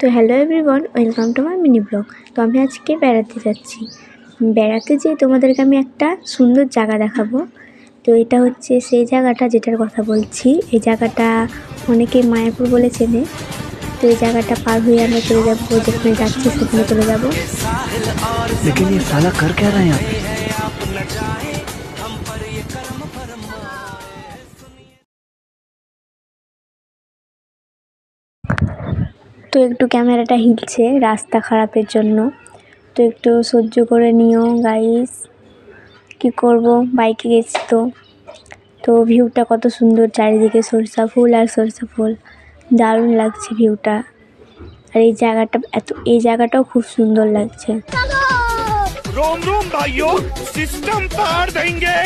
তো hello everyone, welcome to my mini blog. তো আমি আজকে বেড়াতে যাচ্ছি। বেড়াতে যেয়ে তোমাদেরকে আমি একটা সুন্দর জায়গা দেখাবো। তো এটা হচ্ছে সেই জায়গাটা যেটার কথা বলছি। এই জায়গাটা অনেকেই মায়াপুর বলে চেনে। তো এই জায়গাটা পার হয়ে আমরা চলে যাবো, যেখানে যাচ্ছি সেখানে চলে যাবো। लेकिन ये साला कर क्या रहा है यहाँ पे? তো একটু ক্যামেরাটা হিলছে রাস্তা খারাপের জন্য, তো একটু সহ্য করে নিও গাইস। কি করব, বাইকে গেছি তো ভিউটা কত সুন্দর, চারিদিকে সরষা ফুল আর সরষা ফুল, দারুণ লাগছে ভিউটা। আর এই জায়গাটাও খুব সুন্দর লাগছে। रोम रोम भाइयों, सिस्टम पार देंगे।